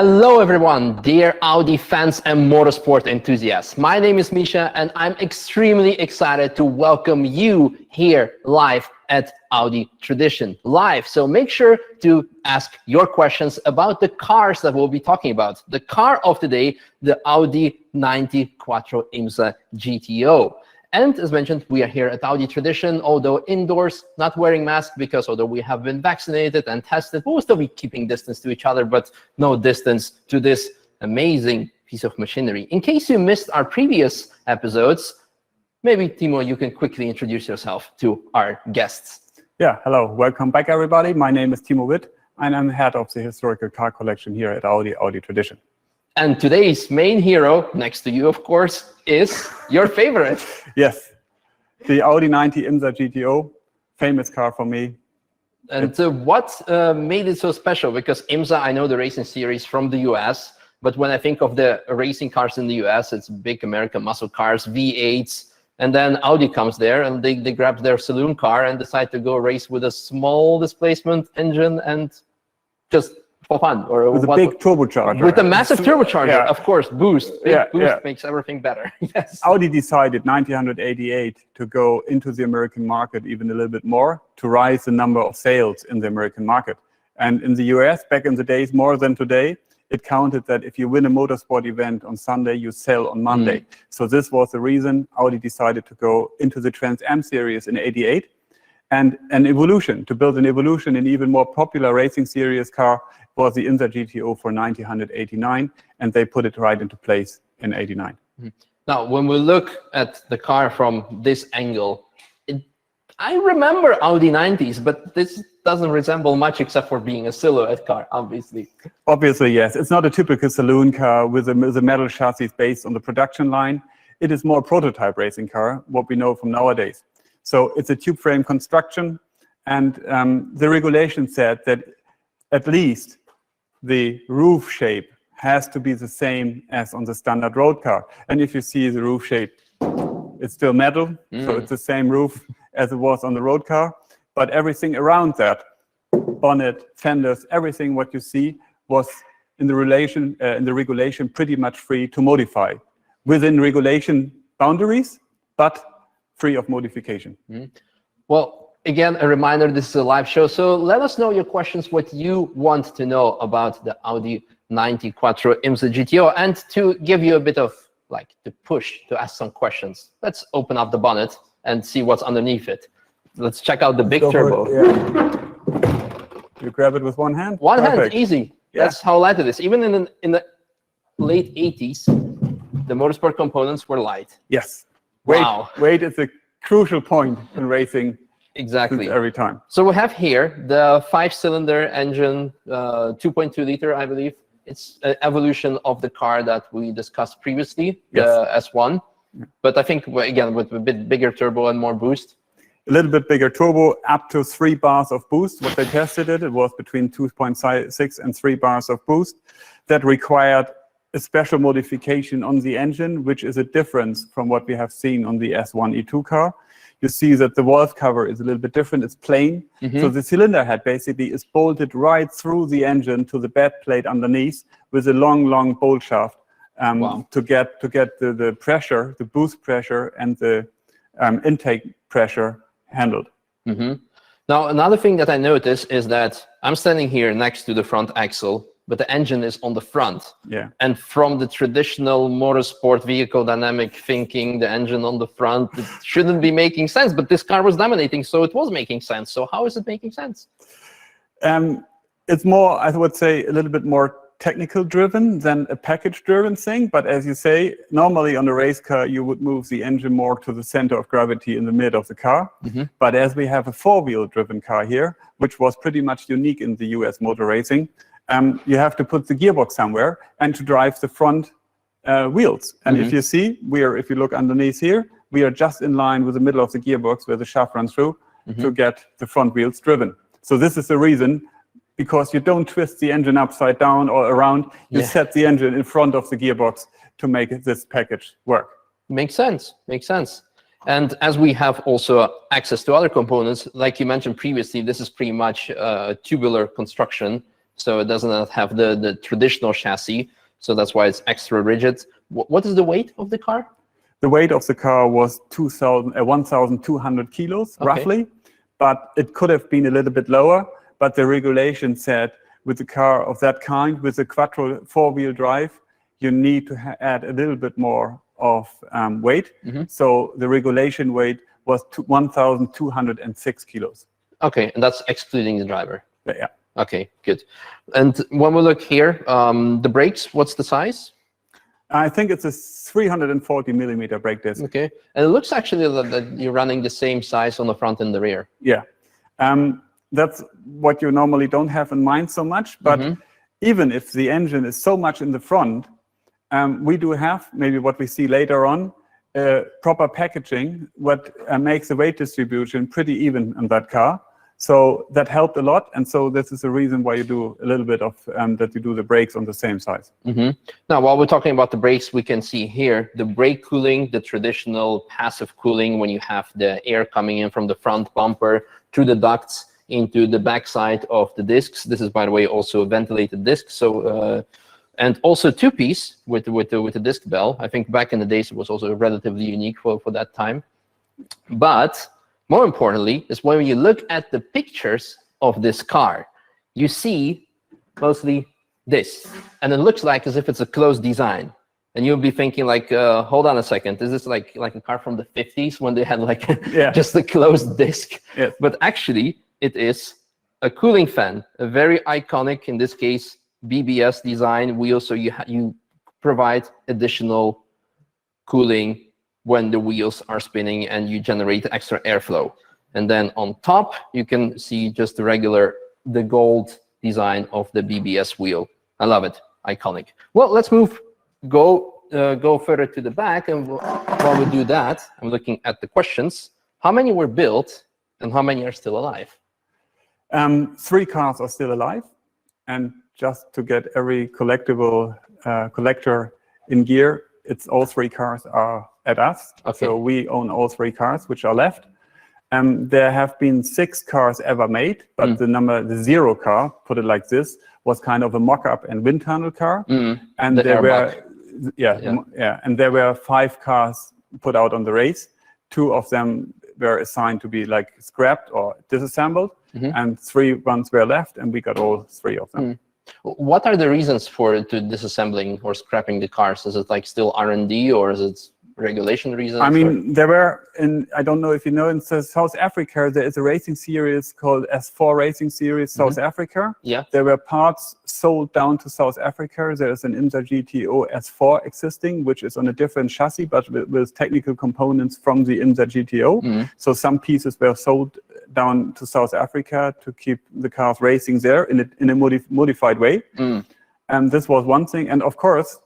Hello everyone, dear Audi fans and motorsport enthusiasts. My name is Misha and I'm extremely excited to welcome you here live at Audi Tradition live. So make sure to ask your questions about the cars that we'll be talking about. The car of today, the Audi 90 Quattro IMSA GTO. And as mentioned, we are here at Audi Tradition, although indoors, not wearing masks because although we have been vaccinated and tested, we'll still be keeping distance to each other, but no distance to this amazing piece of machinery. In case you missed our previous episodes, maybe, Timo, you can quickly introduce yourself to our guests. Yeah, hello. Welcome back, everybody. My name is Timo Witt, and I'm head of the historical car collection here at Audi Tradition. And today's main hero, next to you, of course, is your favorite. Yes, the Audi 90 IMSA GTO, famous car for me. And what made it so special? Because IMSA, I know the racing series from the US, but when I think of the racing cars in the US, it's big American muscle cars, V8s, and then Audi comes there and they grab their saloon car and decide to go race with a small displacement engine and just for fun, or with a big turbocharger. With a massive turbocharger, yeah. Of course, boost. Boost makes everything better. Yes. Audi decided 1988 to go into the American market even a little bit more, to rise the number of sales in the American market. And in the US, back in the days, more than today, it counted that if you win a motorsport event on Sunday, you sell on Monday. So this was the reason Audi decided to go into the Trans Am series in '88. And an evolution, to build an evolution in even more popular racing series car was the IMSA GTO for 1989, and they put it right into place in '89. Now, when we look at the car from this angle, I remember Audi 90s, but this doesn't resemble much except for being a silhouette car, obviously. Obviously, yes. It's not a typical saloon car with a metal chassis based on the production line. It is more a prototype racing car, what we know from nowadays. So it's a tube frame construction, and the regulation said that at least the roof shape has to be the same as on the standard road car. And if you see the roof shape, it's still metal, so it's the same roof as it was on the road car. But everything around that, bonnet, fenders, everything what you see was in the regulation pretty much free to modify within regulation boundaries, but free of modification. Well, again, a reminder, this is a live show, so let us know your questions, what you want to know about the Audi 90 Quattro IMSA GTO. And to give you a bit of, like, the push to ask some questions, let's open up the bonnet and see what's underneath it. Let's check out the big turbo. You grab it with one hand? One Perfect. hand, easy. Yeah. That's how light it is. Even in the late 80s, the motorsport components were light. Yes. Wow. Weight is a crucial point in racing. Exactly. Every time. So we have here the 5-cylinder engine, 2.2 liter, I believe. It's an evolution of the car that we discussed previously, the S1. But I think, again, with a bit bigger turbo and more boost. A little bit bigger turbo, up to 3 bars of boost. What they tested it was between 2.6 and 3 bars of boost. That required a special modification on the engine, which is a difference from what we have seen on the S1 E2 car. You see that the valve cover is a little bit different. It's plain. So the cylinder head basically is bolted right through the engine to the bed plate underneath with a long bolt shaft to get the pressure, the boost pressure, and the intake pressure handled. Now, another thing that I noticed is that I'm standing here next to the front axle, but the engine is on the front. Yeah. And from the traditional motorsport vehicle dynamic thinking, the engine on the front, it shouldn't be making sense, but this car was dominating, so it was making sense. So how is it making sense? It's more, I would say, a little bit more technical driven than a package driven thing. But as you say, normally on a race car, you would move the engine more to the center of gravity in the mid of the car. But as we have a 4-wheel driven car here, which was pretty much unique in the US motor racing, you have to put the gearbox somewhere and to drive the front wheels. And if you see, if you look underneath here, we are just in line with the middle of the gearbox where the shaft runs through to get the front wheels driven. So this is the reason, because you don't twist the engine upside down or around, you set the engine in front of the gearbox to make this package work. Makes sense, makes sense. And as we have also access to other components, like you mentioned previously, this is pretty much a tubular construction. so it doesn't have the traditional chassis. So that's why it's extra rigid. What is the weight of the car? The weight of the car was 1,200 kilos, roughly, but it could have been a little bit lower. But the regulation said with a car of that kind, with a quattro four-wheel drive, you need to add a little bit more of weight. So the regulation weight was 1,206 kilos. Okay, and that's excluding the driver. Yeah. Okay, good. And when we look here, the brakes, what's the size? I think it's a 340 millimeter brake disc. Okay, and it looks actually that you're running the same size on the front and the rear. Yeah, that's what you normally don't have in mind so much. But even if the engine is so much in the front, we do have, maybe what we see later on, proper packaging, what makes the weight distribution pretty even in that car. So that helped a lot, and so this is the reason why you do a little bit of that you do the brakes on the same size. Now, while we're talking about the brakes, we can see here the brake cooling, the traditional passive cooling when you have the air coming in from the front bumper through the ducts into the backside of the discs. This is, by the way, also a ventilated disc. So, and also two-piece with the disc bell. I think back in the days it was also relatively unique for that time, but more importantly, is when you look at the pictures of this car, you see mostly this. And it looks like as if it's a closed design. And you'll be thinking like, hold on a second, is this like a car from the 50s when they had like just a closed disc? Yes. But actually, it is a cooling fan, a very iconic, in this case, BBS design wheel. So you provide additional cooling when the wheels are spinning and you generate extra airflow. And then on top, you can see just the gold design of the BBS wheel. I love it, iconic. Well, let's go further to the back, and while we do that, I'm looking at the questions. How many were built and how many are still alive? 3 cars are still alive, and just to get every collector in gear, it's all 3 cars are at us. So we own all 3 cars which are left. There have been 6 cars ever made, but the 0 car, put it like this, was kind of a mock-up and wind tunnel car. And there were 5 cars put out on the race. 2 of them were assigned to be like scrapped or disassembled, and 3 ones were left, and we got all 3 of them. What are the reasons for disassembling or scrapping the cars? Is it like still R&D, or is it regulation reasons? I mean, there were, I don't know if you know, in South Africa, there is a racing series called S4 Racing Series South Africa. Yeah. There were parts sold down to South Africa. There's an IMSA GTO S4 existing, which is on a different chassis, but with technical components from the IMSA GTO. So some pieces were sold down to South Africa to keep the cars racing there in a modified way. And this was one thing. And of course,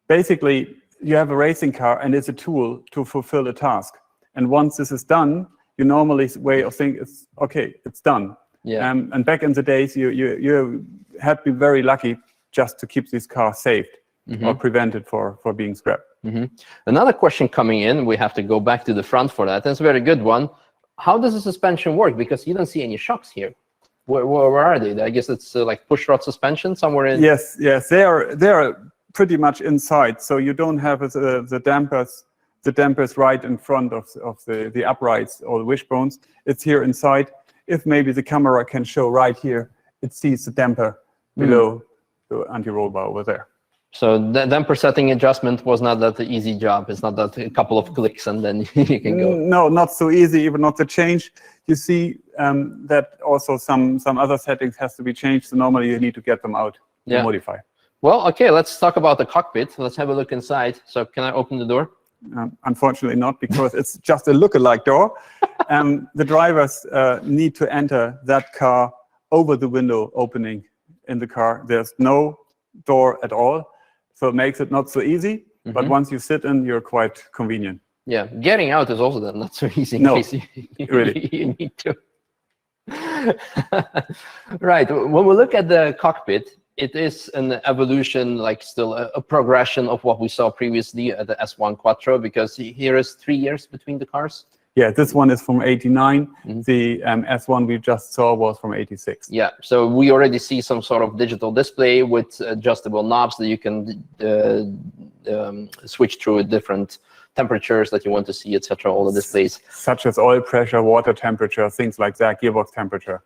basically, you have a racing car and it's a tool to fulfill a task. And once this is done, you normally way of think is, okay, it's done. Yeah. And back in the days, you had been very lucky just to keep these cars saved or prevented for being scrapped. Another question coming in, we have to go back to the front for that. That's a very good one. How does the suspension work? Because you don't see any shocks here. Where are they? I guess it's like push rod suspension somewhere in. Yes, they are pretty much inside, so you don't have the dampers right in front of the uprights or the wishbones. It's here inside. If maybe the camera can show right here, it sees the damper below the anti-roll bar over there. So the damper setting adjustment was not that easy job. It's not that a couple of clicks and then you can go. No, not so easy, even not to change. You see that also some other settings has to be changed, so normally you need to get them out to modify. Well, okay, let's talk about the cockpit. Let's have a look inside. So can I open the door? Unfortunately not, because it's just a look-alike door. The drivers need to enter that car over the window opening in the car. There's no door at all, so it makes it not so easy. But once you sit in, you're quite convenient. Yeah, getting out is also not so easy in case really. you need to. Right, when we look at the cockpit, it is an evolution, like still a progression of what we saw previously at the S1 Quattro, because here is 3 years between the cars. Yeah, this one is from 89. The S1 we just saw was from 86. Yeah, so we already see some sort of digital display with adjustable knobs that you can switch through different temperatures that you want to see, etc. All the displays. Such as oil pressure, water temperature, things like that, gearbox temperature.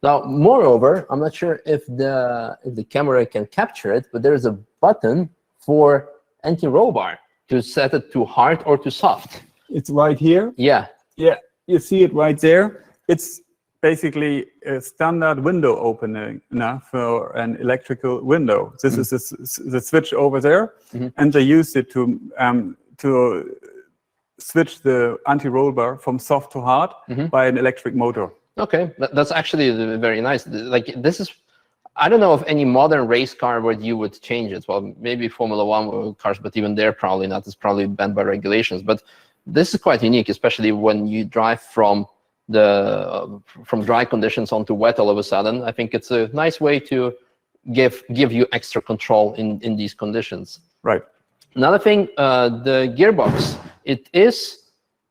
Now, moreover, I'm not sure if the camera can capture it, but there's a button for anti-roll bar to set it to hard or to soft. It's right here. Yeah. Yeah, you see it right there. It's basically a standard window opener for an electrical window. This is the switch over there, and they use it to switch the anti-roll bar from soft to hard by an electric motor. Okay, that's actually very nice. Like this is, I don't know of any modern race car where you would change it. Well, maybe Formula One cars, but even there probably not. It's probably banned by regulations. But this is quite unique, especially when you drive from dry conditions onto wet all of a sudden. I think it's a nice way to give you extra control in these conditions. Right. Another thing, the gearbox. It is.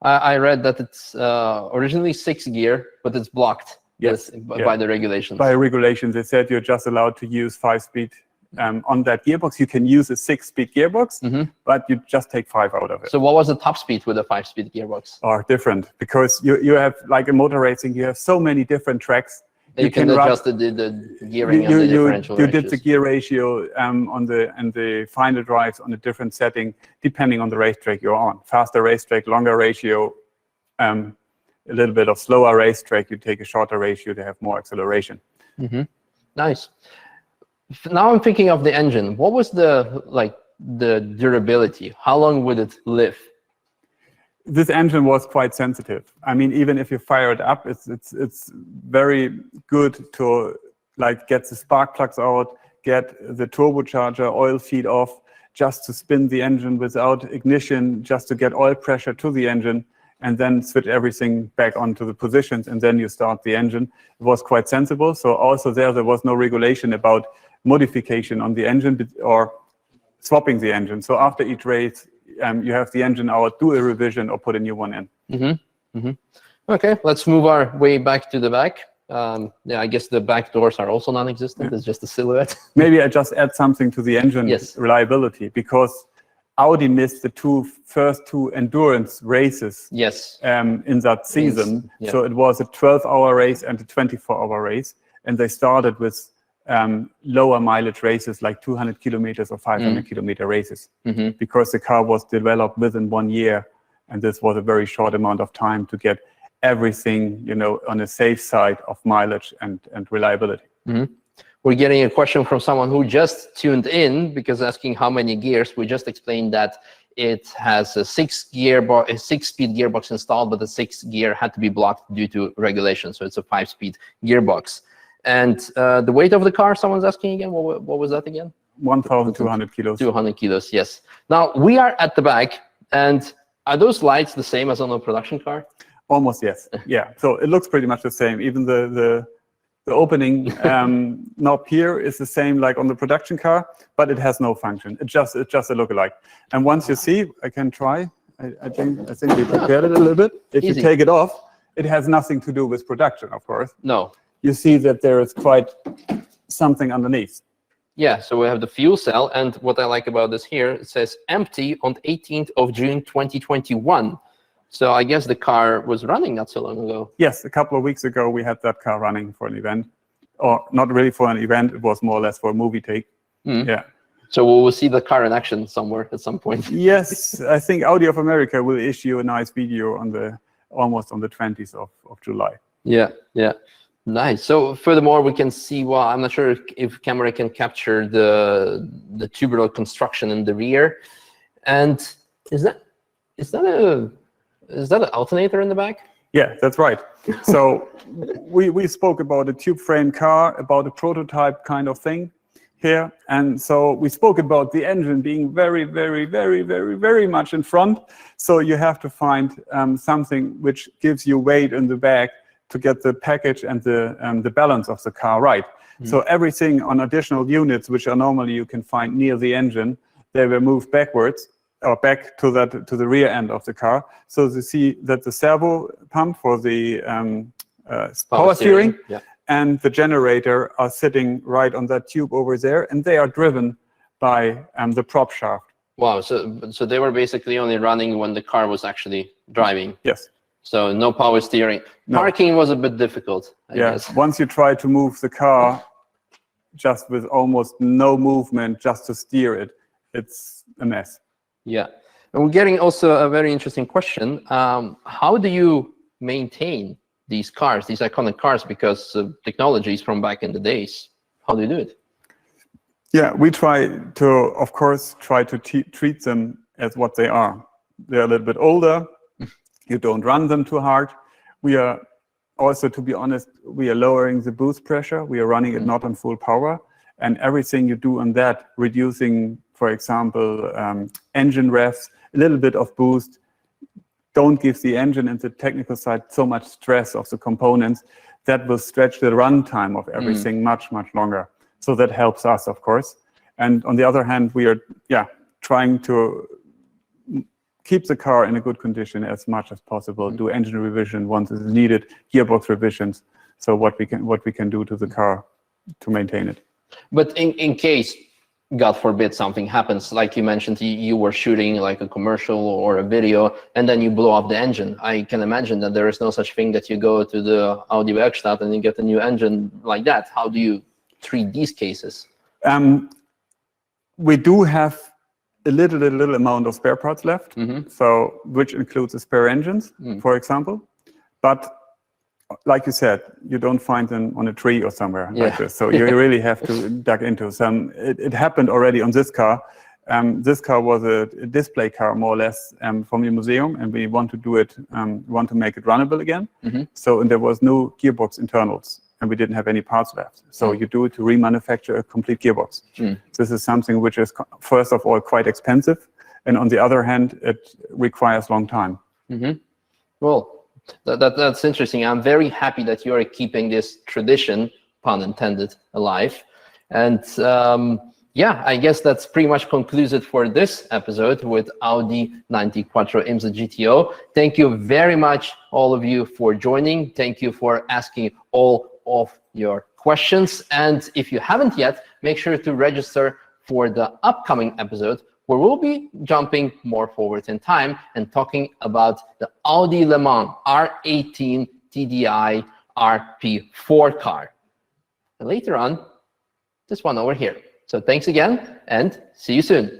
I read that it's originally 6-gear, but it's blocked. Yes, by the regulations. By regulations, they said you're just allowed to use 5-speed on that gearbox. You can use a 6-speed gearbox, but you just take 5 out of it. So what was the top speed with a 5-speed gearbox? Are different because you have, like in motor racing, you have so many different tracks. You can adjust the gearing and the differential You did the gear ratio and the final drives on a different setting depending on the racetrack you're on. Faster racetrack, longer ratio. A little bit of slower racetrack, you take a shorter ratio to have more acceleration. Nice. Now I'm thinking of the engine. What was the durability? How long would it live? This engine was quite sensitive. I mean, even if you fire it up, it's very good to get the spark plugs out, get the turbocharger oil feed off, just to spin the engine without ignition, just to get oil pressure to the engine, and then switch everything back onto the positions, and then you start the engine. It was quite sensible. So also there was no regulation about modification on the engine or swapping the engine. So after each race, you have the engine out, do a revision, or put a new one in. Okay, let's move our way back to the back. Yeah, I guess the back doors are also non-existent. It's just a silhouette. Maybe I just add something to the engine reliability, because Audi missed the first two endurance races in that season. So it was a 12-hour race and a 24-hour race. And they started with lower mileage races, like 200 kilometers or 500 kilometer races, because the car was developed within 1 year. And this was a very short amount of time to get everything, on a safe side of mileage and reliability. We're getting a question from someone who just tuned in, because asking how many gears. We just explained that it has a 6-speed gearbox installed, but the 6th gear had to be blocked due to regulation. So it's a 5-speed gearbox. And the weight of the car, someone's asking again, what was that again? 1,200 kilos. 200 kilos, yes. Now, we are at the back, and are those lights the same as on a production car? Almost, yes. Yeah, so it looks pretty much the same. Even the opening knob here is the same like on the production car, but it has no function. It's just a lookalike. And once you see, I can try. I think we prepared it a little bit. If you take it off, it has nothing to do with production, of course. No. You see that there is quite something underneath. Yeah, so we have the fuel cell, and what I like about this here, it says empty on 18th of June 2021. So I guess the car was running not so long ago. Yes, a couple of weeks ago we had that car running for an event, or not really for an event. It was more or less for a movie take. Yeah. So we will see the car in action somewhere at some point. Yes, I think Audi of America will issue a nice video on almost on the 20th of July. Yeah, yeah. Nice. So furthermore, we can see, well, I'm not sure if camera can capture the tubular construction in the rear. And is that an alternator in the back? Yeah, that's right. So we spoke about a tube frame car, about a prototype kind of thing here. And so we spoke about the engine being very, very, very, very, very much in front. So you have to find something which gives you weight in the back to get the package and the balance of the car right. So everything on additional units, which are normally you can find near the engine, they were moved backwards or back to the rear end of the car. So you see that the servo pump for the power steering yeah, and the generator are sitting right on that tube over there, and they are driven by the prop shaft. Wow, so they were basically only running when the car was actually driving. Yes. So no power steering. No. Parking was a bit difficult, I guess. Once you try to move the car just with almost no movement, just to steer it, it's a mess. Yeah. And we're getting also a very interesting question. How do you maintain these cars, these iconic cars, because technology is from back in the days? How do you do it? Yeah, we try to, of course, treat them as what they are. They're a little bit older. You don't run them too hard. We are also, to be honest, we are lowering the boost pressure. We are running it not on full power. And everything you do on that, reducing, for example, engine revs, a little bit of boost, don't give the engine and the technical side so much stress of the components. That will stretch the runtime of everything much, much longer. So that helps us, of course. And on the other hand, we are trying to keep the car in a good condition as much as possible, do engine revision once it's needed, gearbox revisions, so what we can do to the car to maintain it. But in case, God forbid, something happens, like you mentioned, you were shooting like a commercial or a video, and then you blow up the engine. I can imagine that there is no such thing that you go to the Audi Werkstatt and you get a new engine like that. How do you treat these cases? We do have a little amount of spare parts left, so which includes the spare engines, for example. But like you said, you don't find them on a tree or somewhere like this. So you really have to dig into some. It happened already on this car. This car was a display car, more or less, from the museum, and we want to do it, want to make it runnable again. So, and there was no gearbox internals, and we didn't have any parts left. So you do it to remanufacture a complete gearbox. This is something which is, first of all, quite expensive, and on the other hand, it requires long time. Well, that's interesting. I'm very happy that you are keeping this tradition, pun intended, alive. And yeah, I guess that's pretty much concludes it for this episode with Audi 90 Quattro IMSA GTO. Thank you very much, all of you, for joining. Thank you for asking all of your questions. And if you haven't yet, make sure to register for the upcoming episode, where we'll be jumping more forward in time and talking about the Audi Le Mans R18 TDI RP4 car. And later on, this one over here. So thanks again, and see you soon.